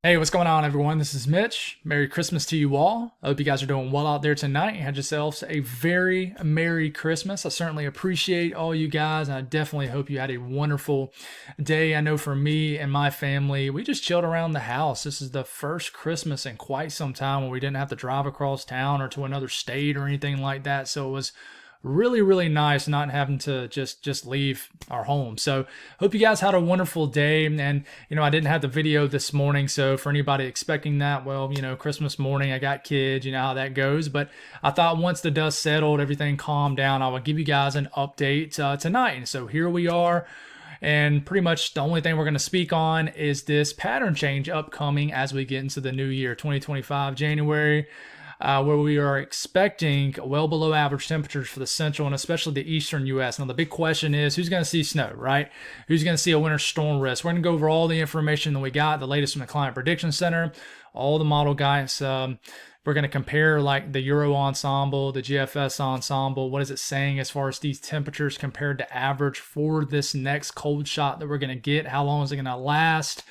Hey, what's going on, everyone? This is Mitch. Merry Christmas to you all. I hope you guys are doing well out there tonight. You had yourselves a very Merry Christmas. I certainly appreciate all you guys, and I definitely hope you had a wonderful day. I know for me and my family, we just chilled around the house. This is the first Christmas in quite some time where we didn't have to drive across town or to another state or anything like that. So it was really nice not having to just leave our home. So hope you guys had a wonderful day. And I didn't have the video this morning, so for anybody expecting that, well, Christmas morning, I got kids, you know how that goes. But I thought once the dust settled, everything calmed down, I would give you guys an update tonight. And so here we are. And pretty much the only thing we're going to speak on is this pattern change upcoming as we get into the new year, 2025 January. Where we are expecting well below average temperatures for the central and especially the eastern U.S. Now, the big question is who's going to see snow, right? Who's going to see a winter storm risk? We're going to go over all the information that we got, the latest from the Climate Prediction Center, all the model guys. We're going to compare like the Euro ensemble, the GFS ensemble. What is it saying as far as these temperatures compared to average for this next cold shot that we're going to get? How long is it going to last?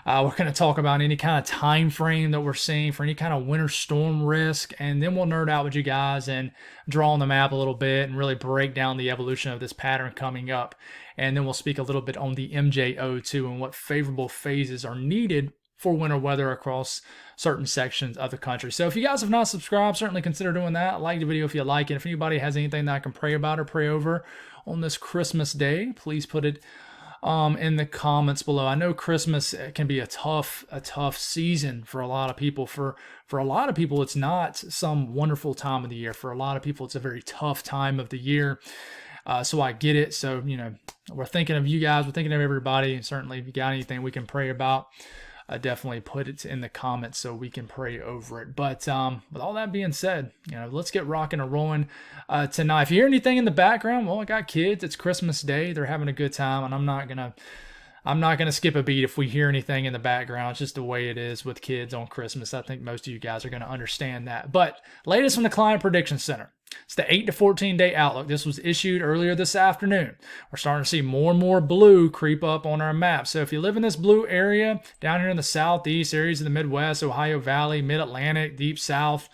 We're going to talk about any kind of time frame that we're seeing for any kind of winter storm risk, and then we'll nerd out with you guys and draw on the map a little bit and really break down the evolution of this pattern coming up. And then we'll speak a little bit on the MJO2 and what favorable phases are needed for winter weather across certain sections of the country. So if you guys have not subscribed, certainly consider doing that. Like the video if you like it. If anybody has anything that I can pray about or pray over on this Christmas day, please put it in the comments below. I know Christmas can be a tough season for a lot of people. For a lot of people, it's not some wonderful time of the year. For a lot of people, it's a very tough time of the year. So I get it. So, we're thinking of you guys. We're thinking of everybody. And certainly, if you got anything we can pray about, definitely put it in the comments so we can pray over it. But with all that being said, let's get rocking and rolling tonight. If you hear anything in the background, well, I got kids. It's Christmas Day. They're having a good time, and I'm not gonna skip a beat if we hear anything in the background. It's just the way it is with kids on Christmas. I think most of you guys are gonna understand that. But latest from the Climate Prediction Center. It's the 8 to 14 day outlook. This was issued earlier this afternoon. We're starting to see more and more blue creep up on our map. So if you live in this blue area, down here in the southeast, areas of the Midwest, Ohio Valley, Mid-Atlantic, Deep South,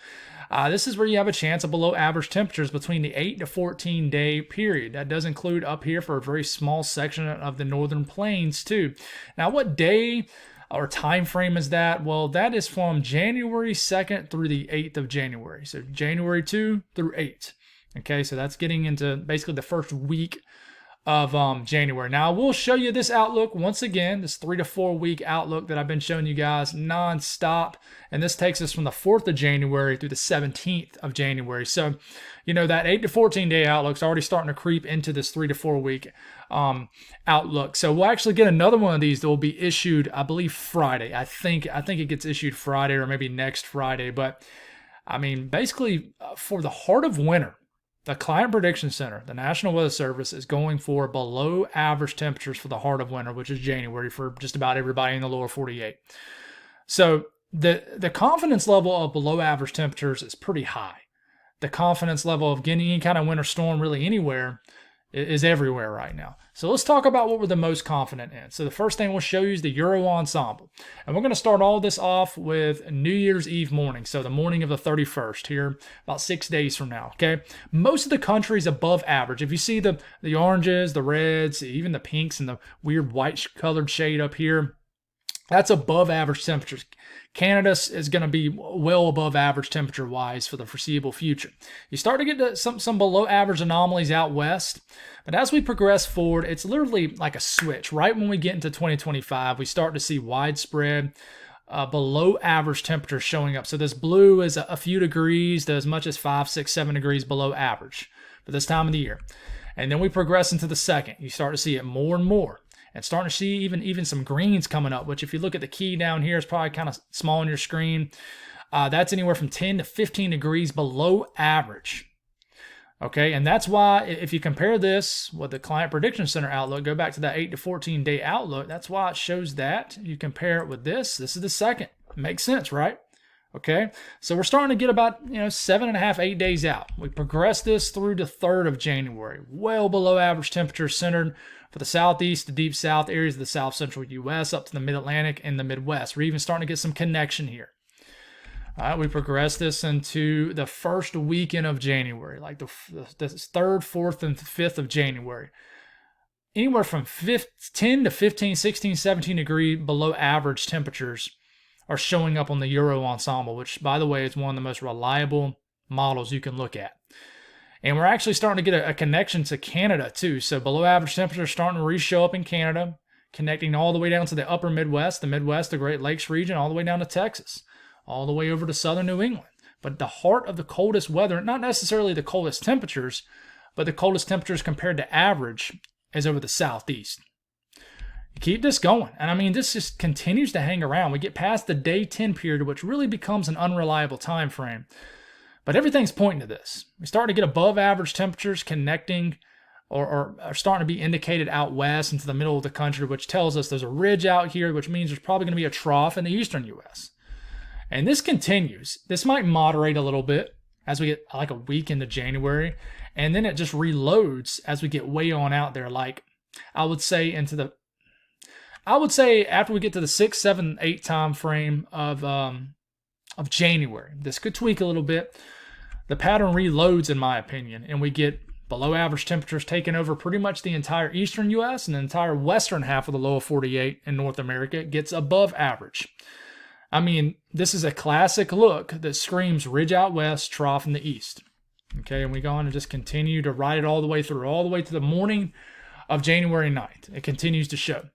this is where you have a chance of below average temperatures between the 8 to 14 day period. That does include up here for a very small section of the northern plains too. Now, what day or time frame is that? Well, that is from January 2nd through the 8th of January. So January 2 through 8. Okay, so that's getting into basically the first week of January. Now, I will show you this outlook once again, this 3 to 4 week outlook that I've been showing you guys nonstop. And this takes us from the 4th of January through the 17th of January. So, that 8 to 14 day outlook is already starting to creep into this 3 to 4 week outlook. So we'll actually get another one of these that will be issued, I believe, Friday. I think it gets issued Friday or maybe next Friday. But I mean, basically, for the heart of winter, the Climate Prediction Center, the National Weather Service, is going for below average temperatures for the heart of winter, which is January for just about everybody in the lower 48. So the confidence level of below average temperatures is pretty high. The confidence level of getting any kind of winter storm really anywhere is everywhere right now. So let's talk about what we're the most confident in. So the first thing we'll show you is the Euro ensemble. And we're going to start all this off with New Year's Eve morning. So the morning of the 31st here, about 6 days from now, okay? Most of the country is above average. If you see the oranges, the reds, even the pinks and the weird white colored shade up here, that's above average temperatures. Canada is going to be well above average temperature wise for the foreseeable future. You start to get to some below average anomalies out west, but as we progress forward, it's literally like a switch. Right when we get into 2025, we start to see widespread below average temperatures showing up. So this blue is a few degrees to as much as 5, 6, 7 degrees below average for this time of the year. And then we progress into the second. You start to see it more and more. And starting to see even some greens coming up, which if you look at the key down here, it's probably kind of small on your screen. That's anywhere from 10 to 15 degrees below average. Okay, and that's why if you compare this with the Climate Prediction Center outlook, go back to that 8 to 14 day outlook, that's why it shows that. You compare it with this is the second. Makes sense, right? Okay, so we're starting to get about 7.5, 8 days out. We progress this through the 3rd of January, well below average temperatures centered for the southeast to deep south areas of the south central U.S. up to the mid-Atlantic and the Midwest. We're even starting to get some connection here. All right, we progress this into the first weekend of January, like the 3rd, 4th, and 5th of January. Anywhere from 10 to 15, 16, 17 degree below average temperatures are showing up on the Euro Ensemble, which, by the way, is one of the most reliable models you can look at. And we're actually starting to get a connection to Canada, too. So below average temperatures starting to re-show up in Canada, connecting all the way down to the upper Midwest, the Great Lakes region, all the way down to Texas, all the way over to southern New England. But the heart of the coldest weather, not necessarily the coldest temperatures, but the coldest temperatures compared to average is over the southeast. Keep this going. And I mean, this just continues to hang around. We get past the day 10 period, which really becomes an unreliable time frame. But everything's pointing to this. We start to get above average temperatures connecting or are starting to be indicated out west into the middle of the country, which tells us there's a ridge out here, which means there's probably going to be a trough in the eastern U.S. And this continues. This might moderate a little bit as we get like a week into January. And then it just reloads as we get way on out there. Like I would say after we get to the 6, 7, 8 time frame of January, this could tweak a little bit. The pattern reloads, in my opinion, and we get below average temperatures taking over pretty much the entire eastern U.S. and the entire western half of the lower 48 in North America gets above average. I mean, this is a classic look that screams ridge out west, trough in the east. Okay, and we go on and just continue to ride it all the way through, all the way to the morning of January 9th. It continues to show.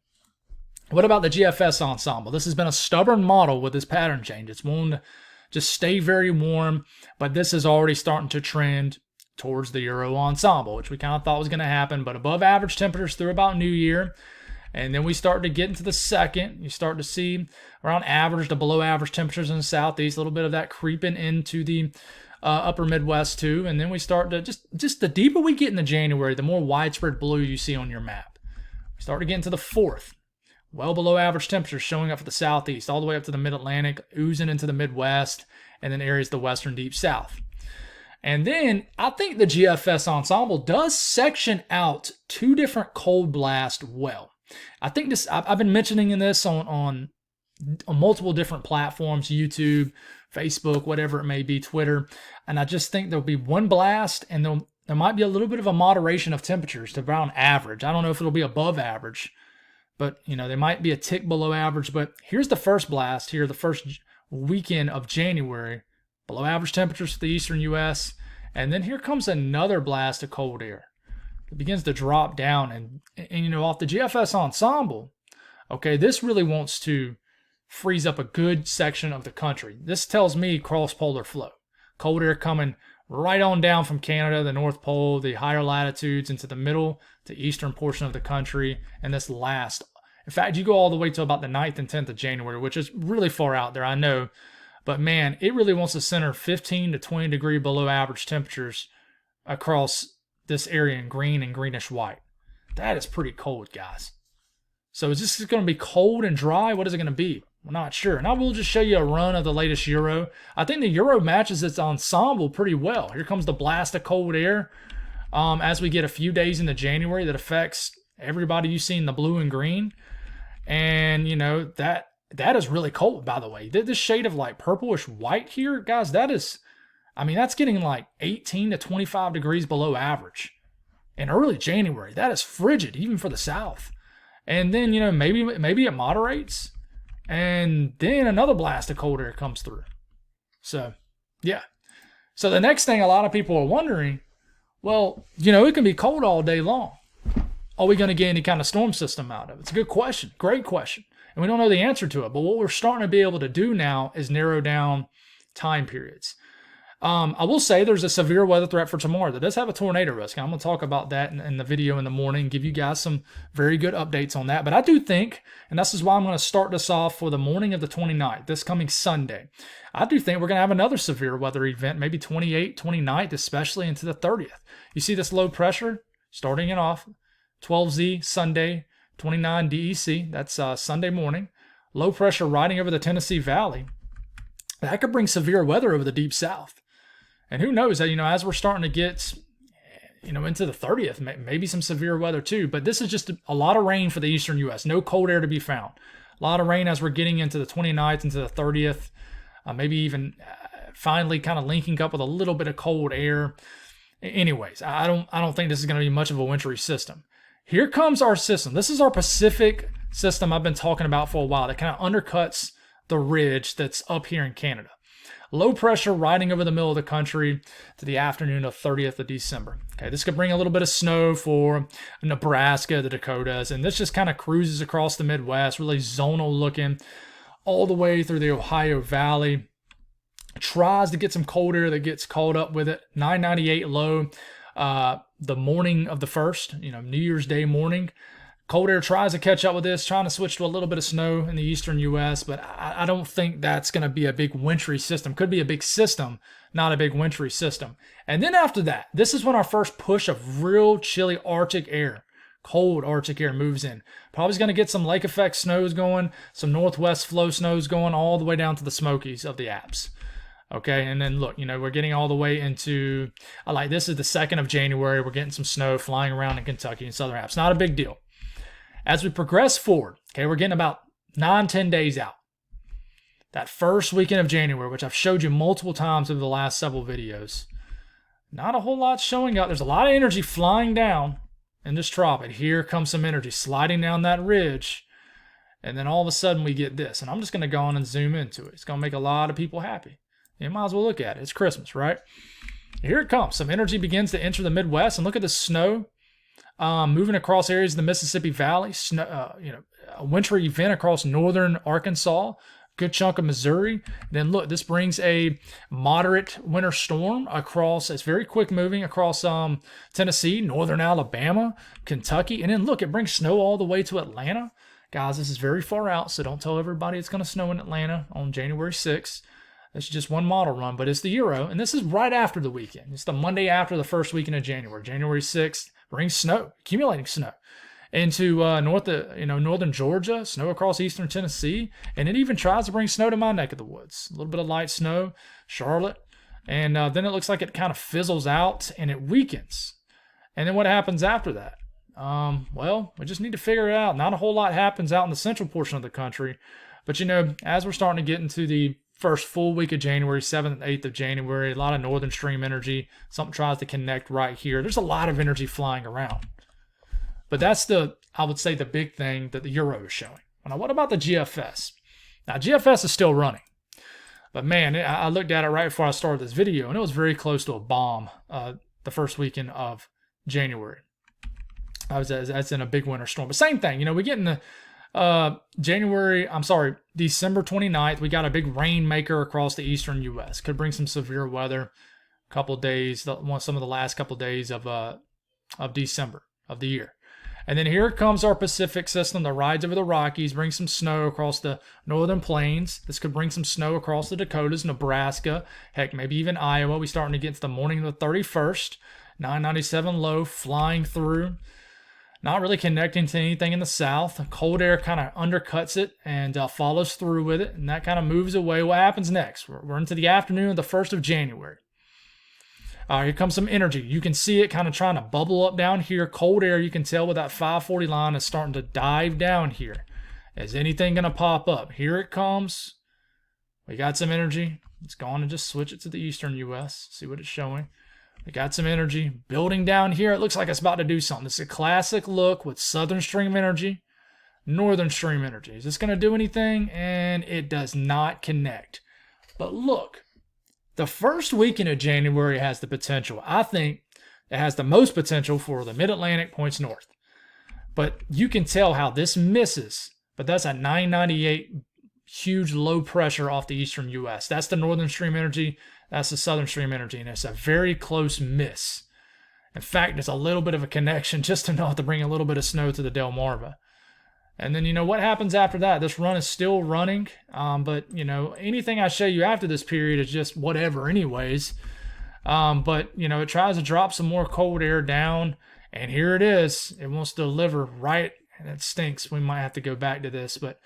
What about the GFS Ensemble? This has been a stubborn model with this pattern change. It's one to just stay very warm, but this is already starting to trend towards the Euro Ensemble, which we kind of thought was going to happen, but above average temperatures through about New Year. And then we start to get into the second. You start to see around average to below average temperatures in the southeast, a little bit of that creeping into the upper Midwest too. And then we start to just the deeper we get into January, the more widespread blue you see on your map. We start to get into the 4th. Well below average temperatures showing up for the southeast, all the way up to the mid-Atlantic, oozing into the Midwest, and then areas of the western deep south. And then I think the GFS Ensemble does section out 2 different cold blasts well. I think this, I've been mentioning this on multiple different platforms, YouTube, Facebook, whatever it may be, Twitter. And I just think there'll be one blast and there might be a little bit of a moderation of temperatures to around average. I don't know if it'll be above average, but they might be a tick below average. But here's the first blast here, the first weekend of January, below average temperatures for the eastern U.S. And then here comes another blast of cold air. It begins to drop down and off the GFS Ensemble, okay, this really wants to freeze up a good section of the country. This tells me cross-polar flow. Cold air coming right on down from Canada, the North Pole, the higher latitudes into the middle to eastern portion of the country, and this last. In fact, you go all the way to about the 9th and 10th of January, which is really far out there, I know. But man, it really wants to center 15 to 20 degree below average temperatures across this area in green and greenish white. That is pretty cold, guys. So is this going to be cold and dry? What is it going to be? We're not sure. And I will just show you a run of the latest Euro. I think the Euro matches its ensemble pretty well. Here comes the blast of cold air as we get a few days into January that affects everybody you see in the blue and green. And, that is really cold, by the way. This shade of like purplish white here, guys, that's getting like 18 to 25 degrees below average. In early January, that is frigid, even for the South. And then, maybe it moderates. And then another blast of cold air comes through. So, yeah. So the next thing a lot of people are wondering, well, it can be cold all day long. Are we going to get any kind of storm system out of it? It's a good question. Great question. And we don't know the answer to it. But what we're starting to be able to do now is narrow down time periods. I will say there's a severe weather threat for tomorrow that does have a tornado risk. I'm going to talk about that in the video in the morning and give you guys some very good updates on that. But I do think, and this is why I'm going to start this off for the morning of the 29th, this coming Sunday, I do think we're going to have another severe weather event, maybe 28th, 29th, especially into the 30th. You see this low pressure starting it off, 12Z Sunday, 29 DEC, that's Sunday morning. Low pressure riding over the Tennessee Valley. that could bring severe weather over the deep south. And who knows, as we're starting to get, into the 30th, maybe some severe weather too. But this is just a lot of rain for the eastern U.S. No cold air to be found. A lot of rain as we're getting into the 29th, into the 30th, maybe even finally kind of linking up with a little bit of cold air. Anyways, I don't think this is going to be much of a wintry system. Here comes our system. This is our Pacific system I've been talking about for a while that kind of undercuts the ridge that's up here in Canada. Low pressure riding over the middle of the country to the afternoon of 30th of December. Okay, this could bring a little bit of snow for Nebraska, the Dakotas, and this just kind of cruises across the Midwest, really zonal looking, all the way through the Ohio Valley. Tries to get some cold air that gets caught up with it. 998 low the morning of the 1st, New Year's Day morning. Cold air tries to catch up with this, trying to switch to a little bit of snow in the eastern U.S., but I don't think that's going to be a big wintry system. Could be a big system, not a big wintry system. And then after that, this is when our first push of real chilly Arctic air, cold Arctic air moves in. Probably going to get some lake effect snows going, some northwest flow snows going all the way down to the Smokies of the Alps. Okay, and then look, we're getting all the way into, this is the 2nd of January. We're getting some snow flying around in Kentucky and Southern Alps. Not a big deal. As we progress forward, okay, we're getting about 9-10 days out. That first weekend of January, which I've showed you multiple times over the last several videos, not a whole lot showing up. There's a lot of energy flying down in this tropic. Here comes some energy sliding down that ridge, and then all of a sudden we get this. And I'm just going to go on and zoom into it. It's going to make a lot of people happy. You might as well look at it. It's Christmas, right? Here it comes. Some energy begins to enter the Midwest, and look at the snow. Moving across areas of the Mississippi Valley, a wintry event across northern Arkansas, good chunk of Missouri. And then look, this brings a moderate winter storm across, it's very quick moving across Tennessee, northern Alabama, Kentucky. And then look, it brings snow all the way to Atlanta. Guys, this is very far out, so don't tell everybody it's going to snow in Atlanta on January 6th. It's just one model run, but it's the Euro, and this is right after the weekend. It's the Monday after the first weekend of January. January 6th brings snow, accumulating snow into northern Georgia, snow across eastern Tennessee, and it even tries to bring snow to my neck of the woods. A little bit of light snow, Charlotte, and then it looks like it kind of fizzles out and it weakens. And then what happens after that? We just need to figure it out. Not a whole lot happens out in the central portion of the country, but as we're starting to get into the first full week of January, 7th and 8th of January, a lot of northern stream energy. Something tries to connect right here. There's a lot of energy flying around. But that's I would say, the big thing that the Euro is showing. Now, what about the GFS? Now, GFS is still running. But man, I looked at it right before I started this video, and it was very close to a bomb the first weekend of January. That's in a big winter storm. But same thing, we get in the December 29th, we got a big rainmaker across the eastern U.S. Could bring some severe weather. Couple days, some of the last couple days of December of the year. And then here comes our Pacific system that rides over the Rockies, brings some snow across the northern plains. This could bring some snow across the Dakotas, Nebraska, heck, maybe even Iowa. We're starting to get to the morning of the 31st. 997 low, flying through. Not really connecting to anything in the south. Cold air kind of undercuts it and follows through with it, and that kind of moves away. What happens next? We're into the afternoon of the 1st of January. Here comes some energy. You can see it kind of trying to bubble up down here. Cold air, you can tell with that 540 line is starting to dive down here. Is anything going to pop up? Here it comes. We got some energy. Let's go on and just switch it to the eastern U.S. See what it's showing. We got some energy building down here. It looks like it's about to do something. It's a classic look with southern stream energy, northern stream energy. Is this going to do anything? And it does not connect. But look, the first weekend of January has the potential. I think it has the most potential for the mid-Atlantic points north. But you can tell how this misses. But that's a 998 huge low pressure off the eastern U.S. That's the northern stream energy. That's the southern stream energy, and it's a very close miss. In fact, it's a little bit of a connection just enough to bring a little bit of snow to the Delmarva. And then, what happens after that? This run is still running, but, anything I show you after this period is just whatever anyways. But, it tries to drop some more cold air down, and here it is. It wants to deliver right, and it stinks. We might have to go back to this, but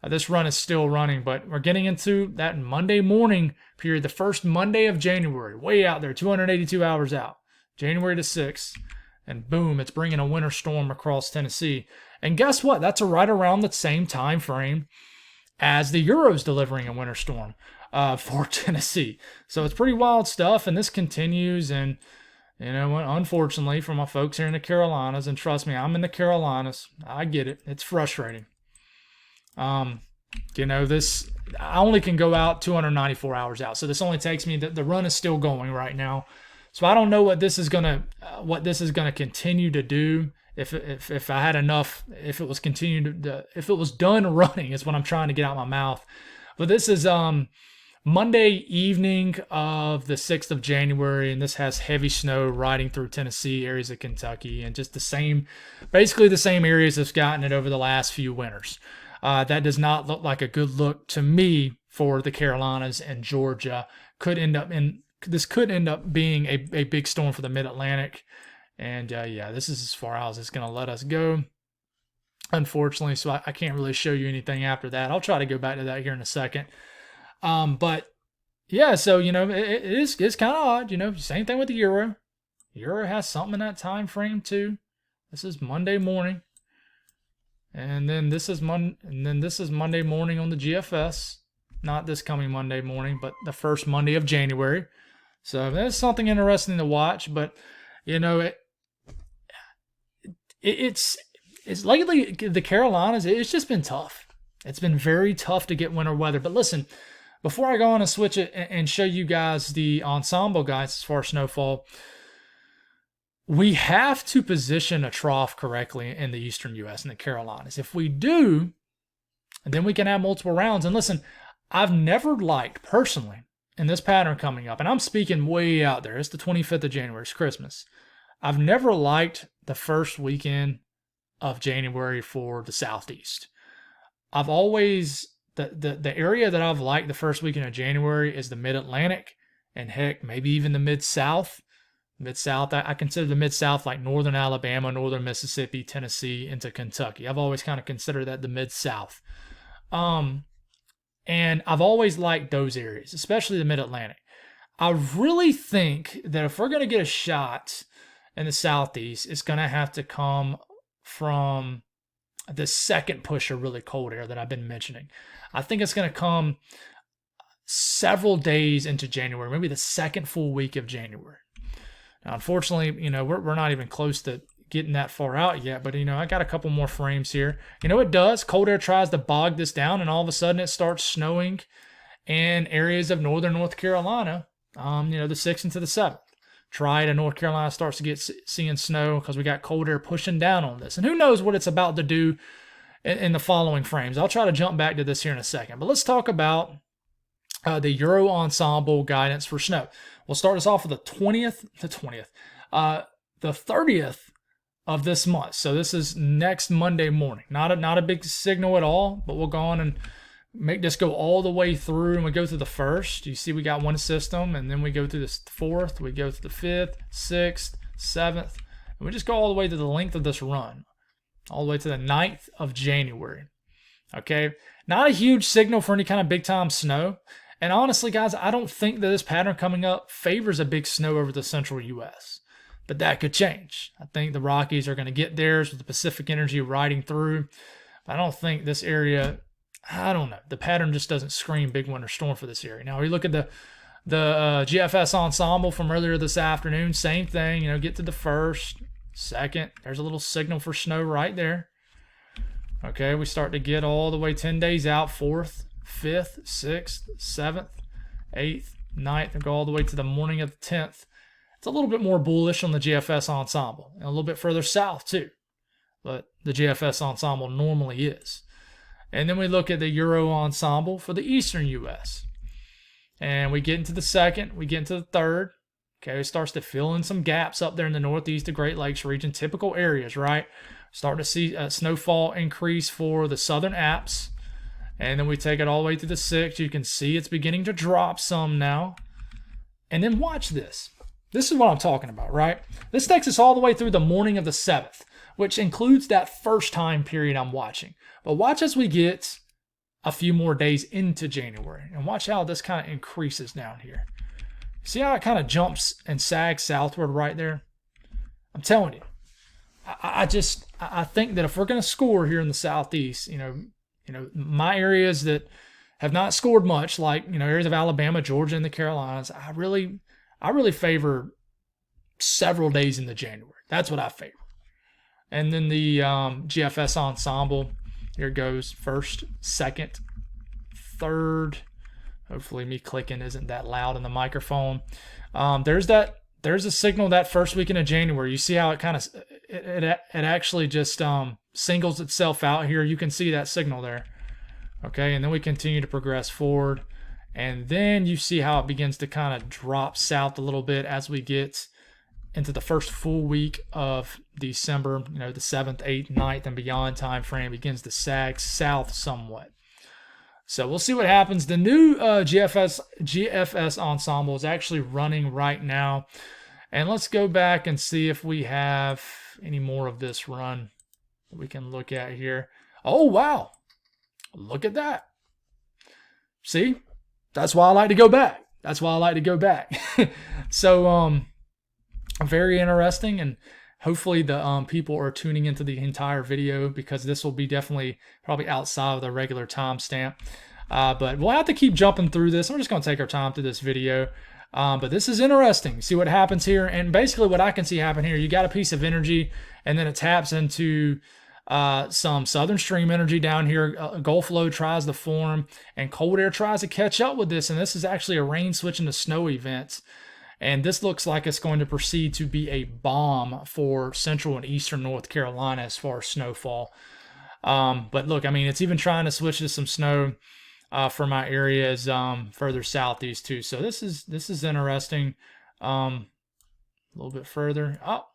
This run is still running, but we're getting into that Monday morning period, the first Monday of January, way out there, 282 hours out, January the 6th. And boom, it's bringing a winter storm across Tennessee. And guess what? That's right around the same time frame as the Euro's delivering a winter storm for Tennessee. So it's pretty wild stuff, and this continues. And, you know, unfortunately for my folks here in the Carolinas, and trust me, I'm in the Carolinas, I get it. It's frustrating. You know, this, I only can go out 294 hours out. So this only takes me, the run is still going right now. So I don't know what this is gonna continue to do. If I had enough, if it was if it was done running, is what I'm trying to get out my mouth. But this is Monday evening of the 6th of January, and this has heavy snow riding through Tennessee, areas of Kentucky, and just basically the same areas that's gotten it over the last few winters. That does not look like a good look to me for the Carolinas and Georgia. This could end up being a big storm for the Mid-Atlantic. And yeah, this is as far out as it's going to let us go, unfortunately. So I can't really show you anything after that. I'll try to go back to that here in a second. But yeah, so, you know, it's kind of odd, you know, same thing with the Euro. Euro has something in that time frame too. This is Monday morning. And then this is Monday morning on the GFS. Not this coming Monday morning, but the first Monday of January. So that's something interesting to watch. But, you know, it's lately, the Carolinas, it's just been tough. It's been very tough to get winter weather. But listen, before I go on and switch it and show you guys the ensemble guides as far as snowfall, we have to position a trough correctly in the eastern U.S. and the Carolinas. If we do, then we can have multiple rounds. And listen, I've never liked, personally, in this pattern coming up, and I'm speaking way out there, it's the 25th of January, it's Christmas. I've never liked the first weekend of January for the Southeast. I've always, the area that I've liked the first weekend of January is the Mid-Atlantic, and heck, maybe even the Mid-South. Mid-South, I consider the Mid-South like northern Alabama, northern Mississippi, Tennessee, into Kentucky. I've always kind of considered that the Mid-South. And I've always liked those areas, especially the Mid-Atlantic. I really think that if we're going to get a shot in the Southeast, it's going to have to come from the second push of really cold air that I've been mentioning. I think it's going to come several days into January, maybe the second full week of January. Now, unfortunately, you know, we're not even close to getting that far out yet, but, you know, I got a couple more frames here. You know, it does. Cold air tries to bog this down, and all of a sudden it starts snowing in areas of northern North Carolina, you know, the 6th into the 7th. Try to North Carolina starts to get seeing snow because we got cold air pushing down on this. And who knows what it's about to do in the following frames. I'll try to jump back to this here in a second. But let's talk about the Euro ensemble guidance for snow. We'll start us off with the 30th of this month. So this is next Monday morning. Not a big signal at all, but we'll go on and make this go all the way through, and we go through the 1st. You see we got one system, and then we go through the 4th, we go through the 5th, 6th, 7th, and we just go all the way to the length of this run, all the way to the 9th of January. Okay, not a huge signal for any kind of big time snow. And honestly, guys, I don't think that this pattern coming up favors a big snow over the central U.S., but that could change. I think the Rockies are going to get theirs with the Pacific energy riding through. I don't think this area, I don't know. The pattern just doesn't scream big winter storm for this area. Now, we look at the GFS ensemble from earlier this afternoon. Same thing, you know, get to the 1st, 2nd. There's a little signal for snow right there. Okay, we start to get all the way 10 days out, 4th, 5th, 6th, 7th, 8th, 9th, and go all the way to the morning of the 10th. It's a little bit more bullish on the GFS ensemble, and a little bit further south too, but the GFS ensemble normally is. And then we look at the Euro ensemble for the eastern U.S. And we get into the 2nd, we get into the 3rd. Okay, it starts to fill in some gaps up there in the northeast of Great Lakes region, typical areas, right? Starting to see snowfall increase for the southern Alps. And then we take it all the way to the 6th. You can see it's beginning to drop some now. And then watch this. This is what I'm talking about, right? This takes us all the way through the morning of the 7th, which includes that first time period I'm watching. But watch as we get a few more days into January. And watch how this kind of increases down here. See how it kind of jumps and sags southward right there? I'm telling you, I think that if we're going to score here in the Southeast, you know, my areas that have not scored much, like, you know, areas of Alabama, Georgia, and the Carolinas, I really favor several days into January. That's what I favor. And then the GFS ensemble, here it goes, first, second, third. Hopefully me clicking isn't that loud in the microphone. There's a signal that first weekend of January. You see how it kind of, it actually just singles itself out here. You can see that signal there. Okay, and then we continue to progress forward. And then you see how it begins to kind of drop south a little bit as we get into the first full week of December. You know, the 7th, 8th, 9th, and beyond time frame begins to sag south somewhat. So we'll see what happens. The new GFS ensemble is actually running right now. And let's go back and see if we have any more of this run that we can look at here. Oh, wow. Look at that. See? That's why I like to go back. So, very interesting. And hopefully the people are tuning into the entire video, because this will be definitely probably outside of the regular timestamp. But we'll have to keep jumping through this. I'm just going to take our time through this video. But this is interesting. See what happens here. And basically what I can see happen here, you got a piece of energy, and then it taps into some southern stream energy down here. Gulf low tries to form, and cold air tries to catch up with this. And this is actually a rain switch into snow event. And this looks like it's going to proceed to be a bomb for central and eastern North Carolina as far as snowfall. But look, I mean, it's even trying to switch to some snow for my areas further southeast too. So this is interesting. A little bit further. Oh,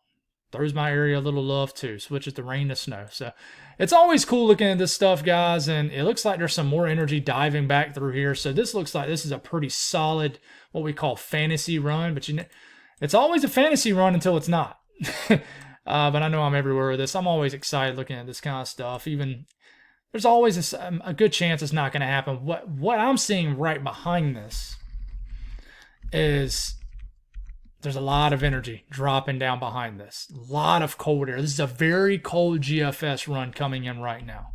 throws my area a little love too. Switches the rain to snow. So it's always cool looking at this stuff, guys. And it looks like there's some more energy diving back through here. So this looks like this is a pretty solid, what we call fantasy run. But you know, it's always a fantasy run until it's not. But I know I'm everywhere with this. I'm always excited looking at this kind of stuff. Even there's always a good chance it's not going to happen. What I'm seeing right behind this is there's a lot of energy dropping down behind this. A lot of cold air. This is a very cold GFS run coming in right now.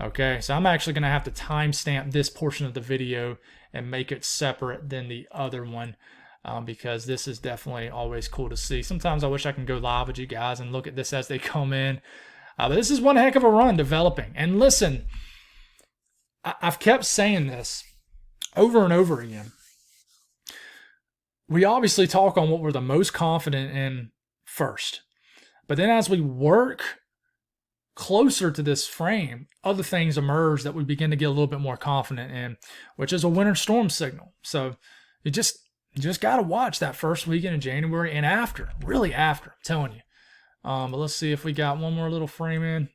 Okay, so I'm actually going to have to timestamp this portion of the video and make it separate than the other one, because this is definitely always cool to see. Sometimes I wish I can go live with you guys and look at this as they come in. But this is one heck of a run developing. And listen, I've kept saying this over and over again. We obviously talk on what we're the most confident in first. But then as we work closer to this frame, other things emerge that we begin to get a little bit more confident in, which is a winter storm signal. So you just got to watch that first weekend in January and after, really after, I'm telling you. But let's see if we got one more little frame in.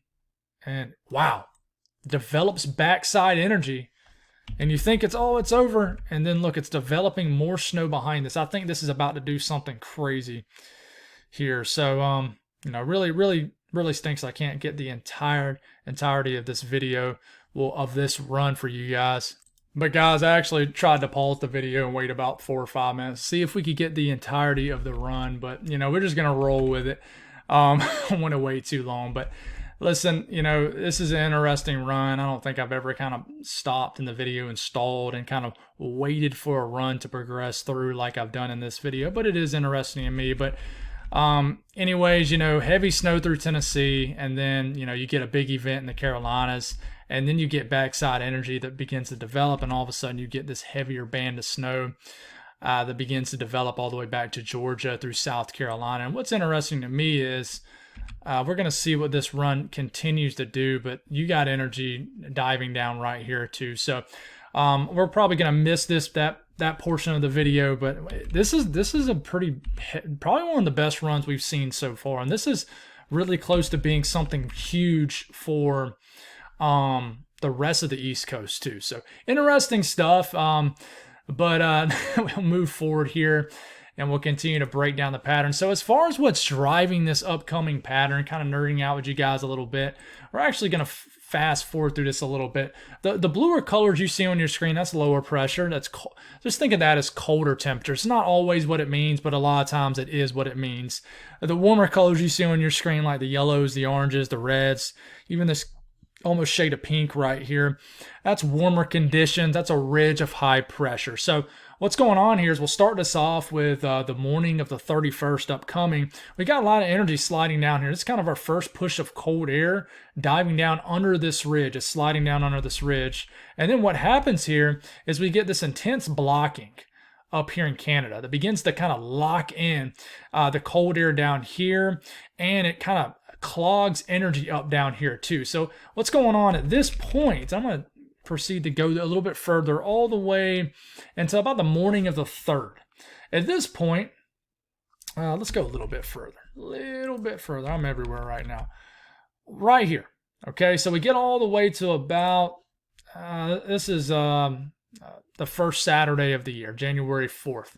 And wow, develops backside energy. And you think it's over. And then look, it's developing more snow behind this. I think this is about to do something crazy here. So, you know, really stinks I can't get the entirety of this video, of this run for you guys. But guys, I actually tried to pause the video and wait about 4 or 5 minutes, see if we could get the entirety of the run. But, you know, we're just going to roll with it. I don't want to wait too long. But listen, you know, this is an interesting run. I don't think I've ever kind of stopped in the video and stalled and kind of waited for a run to progress through like I've done in this video. But it is interesting to me. But anyways, you know, heavy snow through Tennessee, and then, you know, you get a big event in the Carolinas, and then you get backside energy that begins to develop, and all of a sudden you get this heavier band of snow that begins to develop all the way back to Georgia through South Carolina. And what's interesting to me is we're going to see what this run continues to do, but you got energy diving down right here too. So we're probably going to miss that portion of the video, but this is a probably one of the best runs we've seen so far. And this is really close to being something huge for the rest of the East Coast too. So interesting stuff. But we'll move forward here and we'll continue to break down the pattern. So as far as what's driving this upcoming pattern, kind of nerding out with you guys a little bit, we're actually going to fast forward through this a little bit. The bluer colors you see on your screen, that's lower pressure. That's cold. Just think of that as colder temperatures. It's not always what it means, but a lot of times it is what it means. The warmer colors you see on your screen, like the yellows, the oranges, the reds, even this almost shade of pink right here, that's warmer conditions. That's a ridge of high pressure. So what's going on here is we'll start this off with the morning of the 31st upcoming. We got a lot of energy sliding down here. It's kind of our first push of cold air diving down under this ridge. It's sliding down under this ridge. And then what happens here is we get this intense blocking up here in Canada that begins to kind of lock in the cold air down here, and it kind of clogs energy up down here too. So what's going on at this point, I'm going to proceed to go a little bit further all the way until about the morning of the 3rd. At this point, let's go a little bit further. I'm everywhere right now. Right here. Okay, so we get all the way to about, this is the first Saturday of the year, January 4th.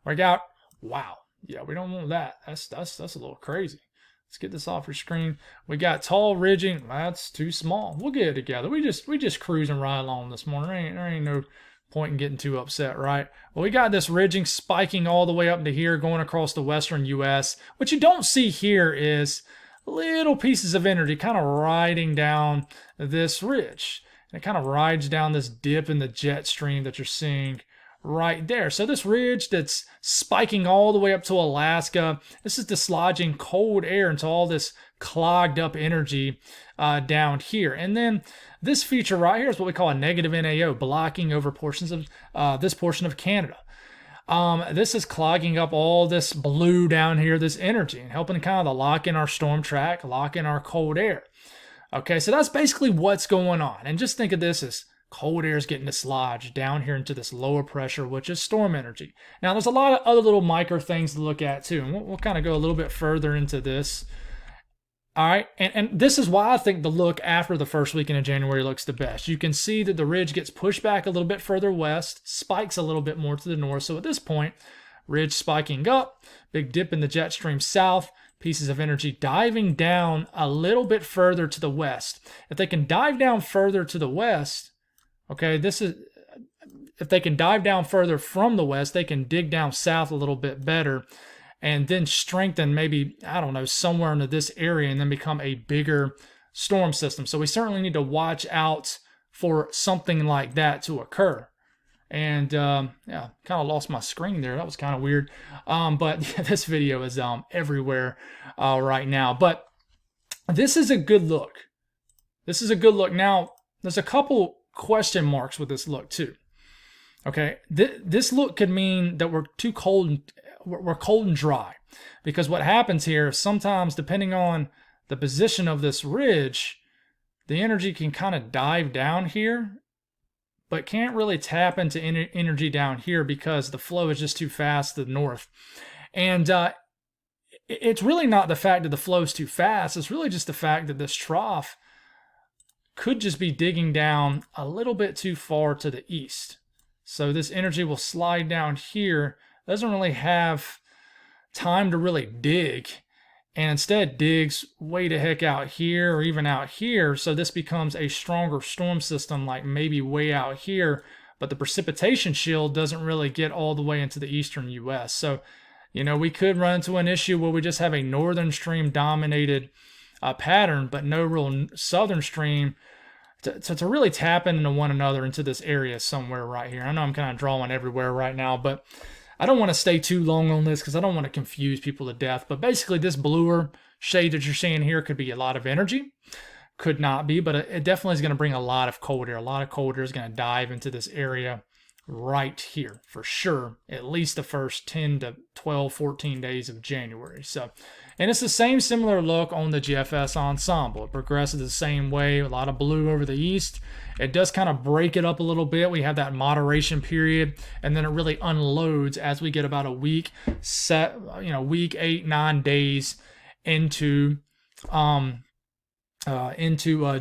We got, wow, yeah, we don't want that. That's a little crazy. Let's get this off your screen. We got tall ridging. That's too small. We'll get it together. We just cruising right along this morning. There ain't no point in getting too upset, right? Well, we got this ridging spiking all the way up to here, going across the western U.S. What you don't see here is little pieces of energy kind of riding down this ridge. And it kind of rides down this dip in the jet stream that you're seeing right there. So this ridge that's spiking all the way up to Alaska, this is dislodging cold air into all this clogged up energy down here. And then this feature right here is what we call a negative NAO, blocking over portions of this portion of Canada. This is clogging up all this blue down here, this energy, and helping kind of lock in our storm track, lock in our cold air. Okay, so that's basically what's going on. And just think of this as cold air is getting dislodged down here into this lower pressure, which is storm energy. Now, there's a lot of other little micro things to look at too, and we'll kind of go a little bit further into this. All right, and this is why I think the look after the first weekend of January looks the best. You can see that the ridge gets pushed back a little bit further west, spikes a little bit more to the north. So at this point, ridge spiking up, big dip in the jet stream south, pieces of energy diving down a little bit further to the west. If they can dive down further to the west, okay, if they can dive down further from the west, they can dig down south a little bit better and then strengthen maybe, I don't know, somewhere into this area and then become a bigger storm system. So we certainly need to watch out for something like that to occur. And yeah, kind of lost my screen there. That was kind of weird. But yeah, this video is everywhere right now. But this is a good look. This is a good look. Now, there's a couple question marks with this look too. Okay, this look could mean that we're too cold. We're cold and dry, because what happens here is sometimes, depending on the position of this ridge, the energy can kind of dive down here, but can't really tap into energy down here because the flow is just too fast to the north. And it's really not the fact that the flow is too fast. It's really just the fact that this trough could just be digging down a little bit too far to the east. So this energy will slide down here, doesn't really have time to really dig, and instead digs way the heck out here or even out here. So this becomes a stronger storm system, like maybe way out here, but the precipitation shield doesn't really get all the way into the eastern U.S. So, you know, we could run into an issue where we just have a northern stream dominated pattern, but no real southern stream to really tap into one another into this area somewhere right here. I know I'm kind of drawing everywhere right now, but I don't want to stay too long on this because I don't want to confuse people to death. But basically, this bluer shade that you're seeing here could be a lot of energy. Could not be, but it definitely is going to bring a lot of cold air. A lot of cold air is going to dive into this area right here for sure, at least the first 10 to 12, 14 days of January. So, and it's the same similar look on the GFS ensemble. It progresses the same way, a lot of blue over the east. It does kind of break it up a little bit. We have that moderation period, and then it really unloads as we get about a week, week 8, 9 days into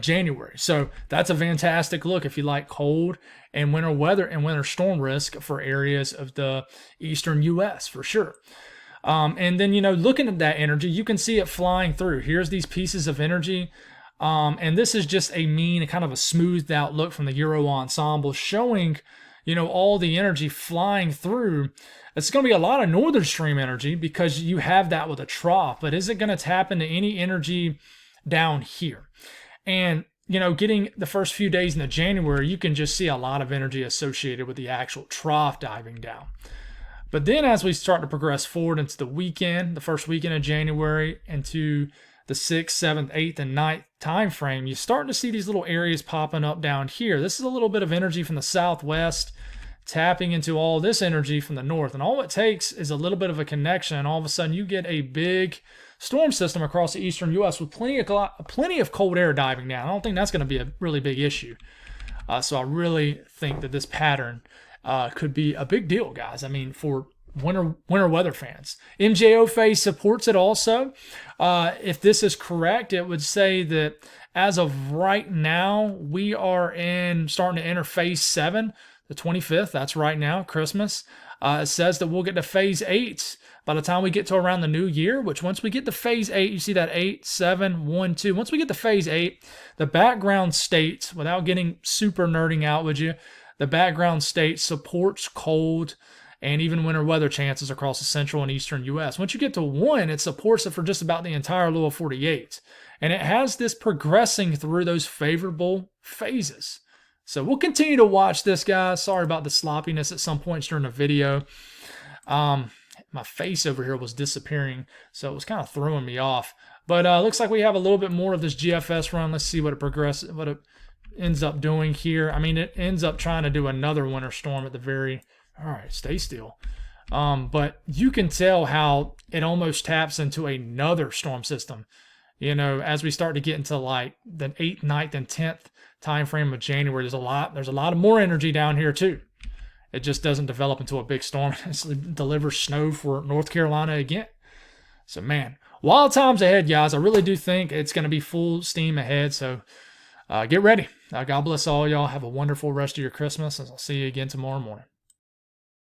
January. So that's a fantastic look if you like cold and winter weather and winter storm risk for areas of the eastern U.S. for sure. And then, looking at that energy, you can see it flying through. Here's these pieces of energy And this is just a mean, kind of a smoothed out look from the Euro ensemble showing, all the energy flying through. It's going to be a lot of northern stream energy because you have that with a trough, but is it going to tap into any energy down here? And, getting the first few days into January, you can just see a lot of energy associated with the actual trough diving down. But then as we start to progress forward into the weekend, the first weekend of January, into the 6th, 7th, 8th, and 9th time frame, you start to see these little areas popping up down here. This is a little bit of energy from the southwest tapping into all this energy from the north. And all it takes is a little bit of a connection, and all of a sudden you get a big storm system across the eastern U.S. with plenty of cold air diving down. I don't think that's going to be a really big issue. So I really think that this pattern could be a big deal, guys. I mean, for winter weather fans. MJO phase supports it also. If this is correct, it would say that as of right now, we are starting to enter phase 7, the 25th. That's right now, Christmas. It says that we'll get to phase 8 by the time we get to around the new year, which once we get to phase 8, you see that 8, 7, 1, 2. Once we get to phase 8, the background state, without getting super nerding out with you, the background state supports cold and even winter weather chances across the central and eastern U.S. Once you get to 1, it supports it for just about the entire lower 48. And it has this progressing through those favorable phases. So we'll continue to watch this, guys. Sorry about the sloppiness at some points during the video. My face over here was disappearing, so it was kind of throwing me off. But looks like we have a little bit more of this GFS run. Let's see what it ends up doing here. I mean, it ends up trying to do another winter storm at the very... All right, stay still. But you can tell how it almost taps into another storm system. As we start to get into like the 8th, 9th, and 10th time frame of January, there's a lot of more energy down here too. It just doesn't develop into a big storm. It delivers snow for North Carolina again. So man, wild times ahead, guys. I really do think it's going to be full steam ahead. So get ready. God bless all y'all. Have a wonderful rest of your Christmas, and I'll see you again tomorrow morning.